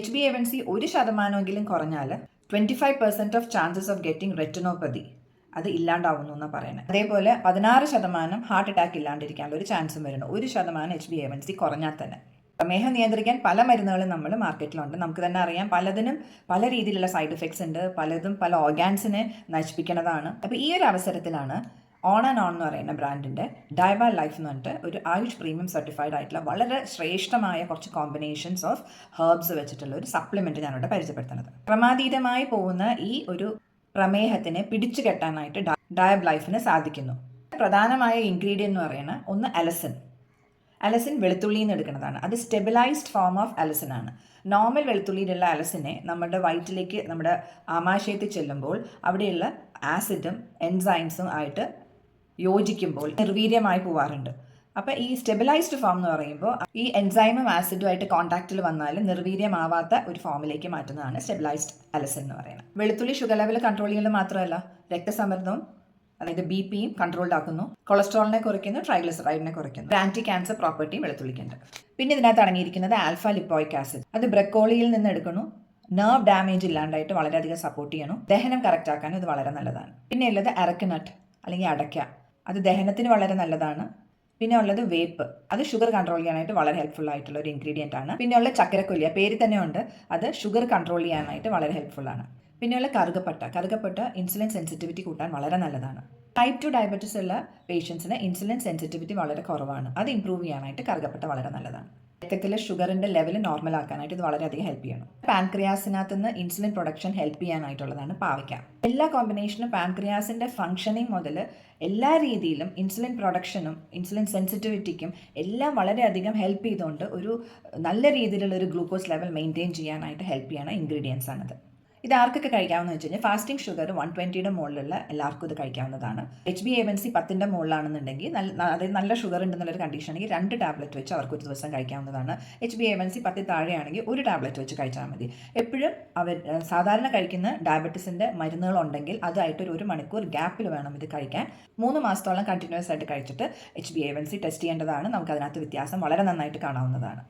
HbA1c 1% കുറഞ്ഞാൽ 25% of chances of getting retinopathy അത് ഇല്ലാണ്ടാവുന്നു എന്നാണ് പറയുന്നത്. അതേപോലെ 16% ഹാർട്ട് അറ്റാക്ക് ഇല്ലാണ്ടിരിക്കാനുള്ള ഒരു ചാൻസും വരുന്നു 1% HbA1c കുറഞ്ഞാൽ തന്നെ. പ്രമേഹം നിയന്ത്രിക്കാൻ പല മരുന്നുകളും നമ്മൾ മാർക്കറ്റിലുണ്ട്. നമുക്ക് തന്നെ അറിയാം, പലതിനും പല രീതിയിലുള്ള സൈഡ് എഫക്ട്സ് ഉണ്ട്, പലതും പല ഓർഗാൻസിനെ നശിപ്പിക്കുന്നതാണ്. അപ്പോൾ ഈ ഒരു അവസരത്തിലാണ് ഓൺ ആൻഡ് ഓൺ എന്ന് പറയുന്ന ബ്രാൻഡിൻ്റെ ഡയബ ലൈഫ് എന്ന് പറഞ്ഞിട്ട് ഒരു ആയുഷ് പ്രീമിയം സർട്ടിഫൈഡ് ആയിട്ടുള്ള വളരെ ശ്രേഷ്ഠമായ കുറച്ച് കോമ്പിനേഷൻസ് ഓഫ് ഹെർബ്സ് വെച്ചിട്ടുള്ള ഒരു സപ്ലിമെൻറ്റ് ഞാനിവിടെ പരിചയപ്പെടുത്തുന്നത്. ക്രമാതീതമായി പോകുന്ന ഈ ഒരു പ്രമേഹത്തിനെ പിടിച്ചു കെട്ടാനായിട്ട് ഡയബ് ലൈഫിന് സാധിക്കുന്നു. പ്രധാനമായ ഇൻഗ്രീഡിയൻ്റ് എന്ന് പറയുന്ന ഒന്ന് അലസിൻ. അലസിൻ വെളുത്തുള്ളിയിൽ നിന്ന് എടുക്കുന്നതാണ്. അത് സ്റ്റെബിലൈസ്ഡ് ഫോം ഓഫ് അലസിൻ ആണ്. നോർമൽ വെളുത്തുള്ളിയിലുള്ള അലസിനെ നമ്മുടെ വയറ്റിലേക്ക്, നമ്മുടെ ആമാശയത്തിൽ ചെല്ലുമ്പോൾ അവിടെയുള്ള ആസിഡും എൻസൈംസും ആയിട്ട് യോജിക്കുമ്പോൾ നിർവീര്യമായി പോവാറുണ്ട്. അപ്പോൾ ഈ സ്റ്റെബിലൈസ്ഡ് ഫോം എന്ന് പറയുമ്പോൾ ഈ എൻസൈമും ആസിഡുമായിട്ട് കോൺടാക്റ്റിൽ വന്നാൽ നിർവീര്യമാവാത്ത ഒരു ഫോമിലേക്ക് മാറ്റുന്നതാണ് സ്റ്റെബിലൈസ്ഡ് അലസിൻ എന്ന് പറയുന്നത്. വെളുത്തുള്ളി ഷുഗർ ലെവൽ കൺട്രോൾ ചെയ്യുന്നത് മാത്രമല്ല, രക്തസമ്മർദ്ദവും അതായത് BPയും കൺട്രോൾഡ് ആക്കുന്നു, കൊളസ്ട്രോളിനെ കുറയ്ക്കുന്നു, ട്രൈഗ്ലിസറൈഡിനെ കുറയ്ക്കുന്നു. ആൻറ്റി ക്യാൻസർ പ്രോപ്പർട്ടിയും വെളുത്തുള്ളിക്കുണ്ട്. പിന്നെ ഇതിനകത്ത് അടങ്ങിയിരിക്കുന്നത് ആൽഫ ലിപ്പോയിക് ആസിഡ്. അത് ബ്രക്കോളിയിൽ നിന്ന് എടുക്കുന്നു. നെർവ് ഡാമേജ് ഇല്ലാണ്ടായിട്ട് വളരെയധികം സപ്പോർട്ട് ചെയ്യണം. ദഹനം കറക്റ്റ് ആക്കാനും ഇത് വളരെ നല്ലതാണ്. പിന്നെ ഉള്ളത് അരക്കനട്ട് അല്ലെങ്കിൽ അടയ്ക്ക. അത് ദഹനത്തിന് വളരെ നല്ലതാണ്. പിന്നെ ഉള്ളത് വേപ്പ്. അത് ഷുഗർ കൺട്രോൾ ചെയ്യാനായിട്ട് വളരെ ഹെൽപ്ഫുൾ ആയിട്ടുള്ള ഒരു ഇൻഗ്രീഡിയൻ്റ് ആണ്. പിന്നെയുള്ള ചക്കരക്കൊല്ലിയ, പേര് തന്നെ ഉണ്ട്, അത് ഷുഗർ കൺട്രോൾ ചെയ്യാനായിട്ട് വളരെ ഹെൽപ്ഫുൾ ആണ്. പിന്നെയുള്ള കറുകപ്പട്ട ഇൻസുലിൻ സെൻസിറ്റിവിറ്റി കൂട്ടാൻ വളരെ നല്ലതാണ്. ടൈപ്പ് 2 ഡയബറ്റീസ് ഉള്ള പേഷ്യൻസിന് ഇൻസുലിൻ സെൻസിറ്റിവിറ്റി വളരെ കുറവാണ്. അത് ഇംപ്രൂവ് ചെയ്യാനായിട്ട് കറുകപ്പട്ട വളരെ നല്ലതാണ്. രക്തത്തിലെ ഷുഗറിൻ്റെ ലെവൽ നോർമൽ ആക്കാനായിട്ട് ഇത് വളരെയധികം ഹെൽപ്പ് ചെയ്യണം. പാൻക്രിയാസിനകത്ത് നിന്ന് ഇൻസുലിൻ പ്രൊഡക്ഷൻ ഹെൽപ്പ് ചെയ്യാനായിട്ടുള്ളതാണ് പാവയ്ക്ക. എല്ലാ കോമ്പിനേഷനും പാൻക്രിയാസിൻ്റെ ഫംഗ്ഷനിങ് മുതൽ എല്ലാ രീതിയിലും ഇൻസുലിൻ പ്രൊഡക്ഷനും ഇൻസുലിൻ സെൻസിറ്റിവിറ്റിക്കും എല്ലാം വളരെയധികം ഹെൽപ്പ് ചെയ്തുകൊണ്ട് ഒരു നല്ല രീതിയിലുള്ള ഒരു ഗ്ലൂക്കോസ് ലെവൽ മെയിൻറ്റെയിൻ ചെയ്യാനായിട്ട് ഹെൽപ്പ് ചെയ്യണ ഇൻഗ്രീഡിയൻസ് ആണിത്. ഇത് ആർക്കൊക്കെ കഴിക്കാമെന്ന് വെച്ച് കഴിഞ്ഞാൽ ഫാസ്റ്റിംഗ് ഷുഗർ 120യുടെ മുകളിലുള്ള എല്ലാവർക്കും ഇത് കഴിക്കാവുന്നതാണ്. HbA1c 10ൻ്റെ മുകളിലാണെന്നുണ്ടെങ്കിൽ അതായത് നല്ല ഷുഗർ ഉണ്ടെന്നുള്ളൊരു കണ്ടീഷൻ ആണെങ്കിൽ 2 ടാബ്ലറ്റ് വെച്ച് അവർക്ക് ഒരു ദിവസം കഴിക്കാവുന്നതാണ്. HbA1c 10 താഴെയാണെങ്കിൽ 1 ടാബ്ലറ്റ് വെച്ച് കഴിച്ചാൽ മതി. എപ്പോഴും അവർ സാധാരണ കഴിക്കുന്ന ഡയബറ്റീസിൻ്റെ മരുന്നുകളുണ്ടെങ്കിൽ അതായിട്ട് ഒരു മണിക്കൂർ ഗ്യാപ്പിൽ വേണം ഇത് കഴിക്കാൻ. 3 മാസത്തോളം കണ്ടിന്യൂസ് ആയിട്ട് കഴിച്ചിട്ട് HbA1c ടെസ്റ്റ് ചെയ്യേണ്ടതാണ്. നമുക്കതിനകത്ത് വ്യത്യാസം വളരെ നന്നായിട്ട് കാണാവുന്നതാണ്.